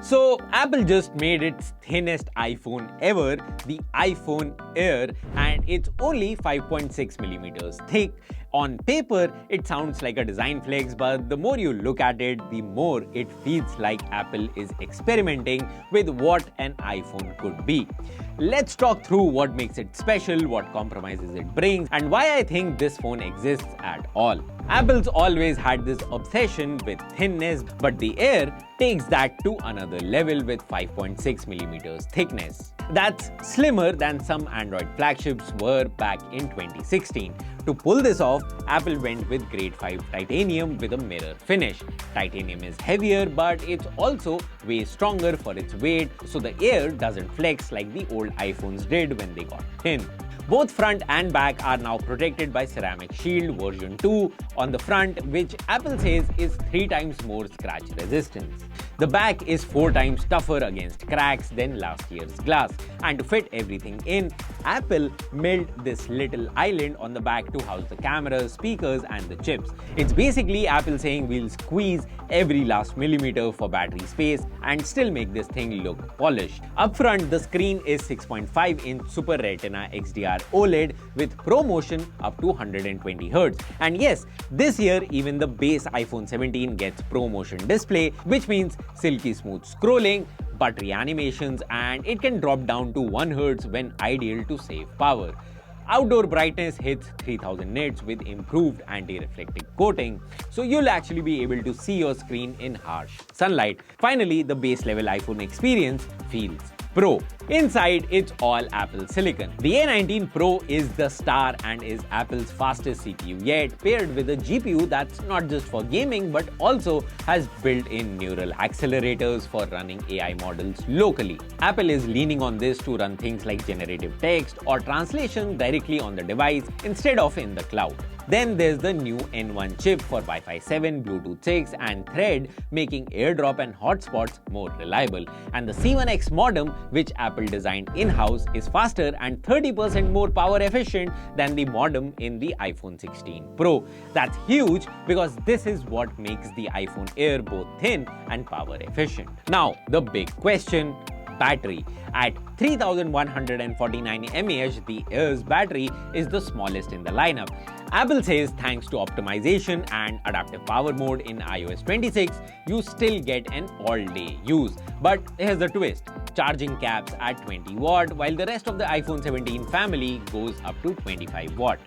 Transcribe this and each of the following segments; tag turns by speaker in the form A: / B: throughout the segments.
A: So Apple just made its thinnest iPhone ever, the iPhone Air, and it's only 5.6 millimeters thick. On paper, it sounds like a design flex, but the more you look at it, the more it feels like Apple is experimenting with what an iPhone could be. Let's talk through what makes it special, what compromises it brings, and why I think this phone exists at all. Apple's always had this obsession with thinness, but the Air takes that to another level with 5.6 millimeters thickness. That's slimmer than some Android flagships were back in 2016. To pull this off, Apple went with grade 5 titanium with a mirror finish. Titanium is heavier, but it's also way stronger for its weight, so the Air doesn't flex like the old iPhones did when they got thin. Both front and back are now protected by Ceramic Shield version 2 on the front, which Apple says is 3 times more scratch resistance. The back is 4 times tougher against cracks than last year's glass. And to fit everything in, Apple milled this little island on the back to house the cameras, speakers, and the chips. It's basically Apple saying we'll squeeze every last millimeter for battery space and still make this thing look polished. Up front, the screen is 6.5-inch Super Retina XDR OLED with ProMotion up to 120Hz. And yes, this year even the base iPhone 17 gets ProMotion display, which means silky smooth scrolling, buttery animations, and it can drop down to 1Hz when ideal to save power. Outdoor brightness hits 3000 nits with improved anti-reflective coating, so you'll actually be able to see your screen in harsh sunlight. Finally, the base level iPhone experience feels Pro. Inside, it's all Apple silicon. The A19 Pro is the star and is Apple's fastest CPU yet, paired with a GPU that's not just for gaming but also has built-in neural accelerators for running AI models locally. Apple is leaning on this to run things like generative text or translation directly on the device instead of in the cloud. Then there's the new N1 chip for Wi-Fi 7, Bluetooth 6 and Thread, making AirDrop and hotspots more reliable. And the C1X modem, which Apple designed in-house, is faster and 30% more power efficient than the modem in the iPhone 16 Pro. That's huge because this is what makes the iPhone Air both thin and power efficient. Now, the big question: battery. At 3149 mAh, the Air's battery is the smallest in the lineup. Apple says thanks to optimization and adaptive power mode in iOS 26, you still get an all-day use. But here's the twist: charging caps at 20 watt, while the rest of the iPhone 17 family goes up to 25 watt.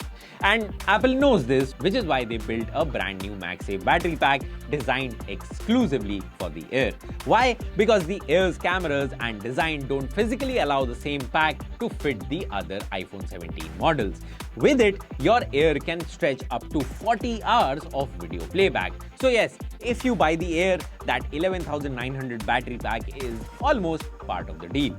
A: And Apple knows this, which is why they built a brand new MagSafe battery pack designed exclusively for the Air. Why? Because the Air's cameras and design don't physically allow the same pack to fit the other iPhone 17 models. With it, your Air can stretch up to 40 hours of video playback. So yes, if you buy the Air, that 11,900 battery pack is almost part of the deal.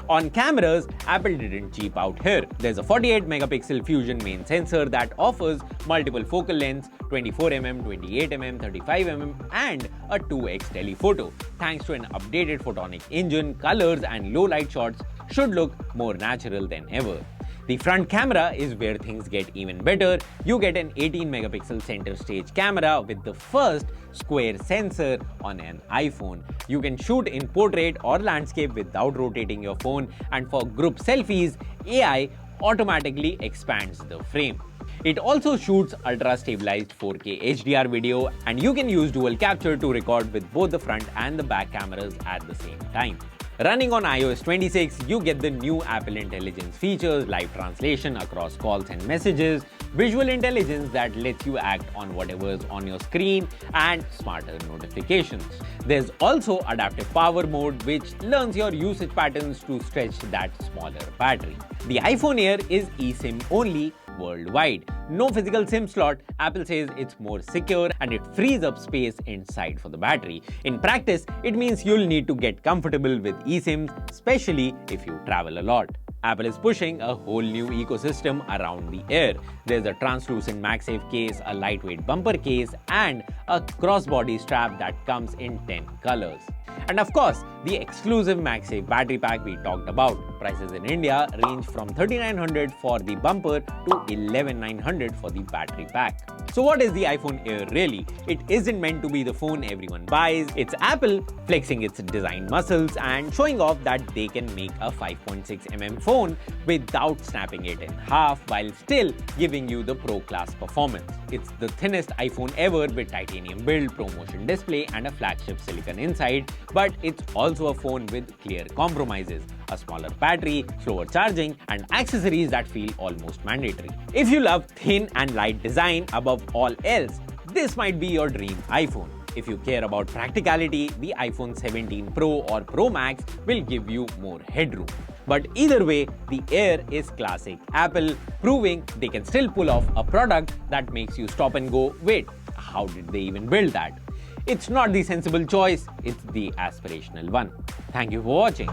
A: On cameras, Apple didn't cheap out here. There's a 48-megapixel Fusion main sensor that offers multiple focal lengths, 24mm, 28mm, 35mm, and a 2x telephoto. Thanks to an updated photonic engine, colors and low light shots should look more natural than ever. The front camera is where things get even better. You get an 18-megapixel center stage camera with the first square sensor on an iPhone. You can shoot in portrait or landscape without rotating your phone, and for group selfies, AI automatically expands the frame. It also shoots ultra-stabilized 4K HDR video, and you can use dual capture to record with both the front and the back cameras at the same time. Running on iOS 26, you get the new Apple Intelligence features, live translation across calls and messages, visual intelligence that lets you act on whatever's on your screen, and smarter notifications. There's also adaptive power mode, which learns your usage patterns to stretch that smaller battery. The iPhone Air is eSIM only worldwide. No physical SIM slot. Apple says it's more secure and it frees up space inside for the battery. In practice, it means you'll need to get comfortable with eSIMs, especially if you travel a lot. Apple is pushing a whole new ecosystem around the Air. There's a translucent MagSafe case, a lightweight bumper case, and a crossbody strap that comes in 10 colors. And of course, the exclusive MagSafe battery pack we talked about. Prices in India range from 3,900 for the bumper to 11,900 for the battery pack. So what is the iPhone Air really? It isn't meant to be the phone everyone buys. It's Apple flexing its design muscles and showing off that they can make a 5.6mm phone without snapping it in half while still giving you the pro class performance. It's the thinnest iPhone ever with titanium build, ProMotion display and a flagship silicon inside, but it's also a phone with clear compromises. A smaller battery, slower charging, and accessories that feel almost mandatory. If you love thin and light design above all else, this might be your dream iPhone. If you care about practicality, the iPhone 17 Pro or Pro Max will give you more headroom. But either way, the Air is classic Apple, proving they can still pull off a product that makes you stop and go, wait, how did they even build that? It's not the sensible choice, it's the aspirational one. Thank you for watching.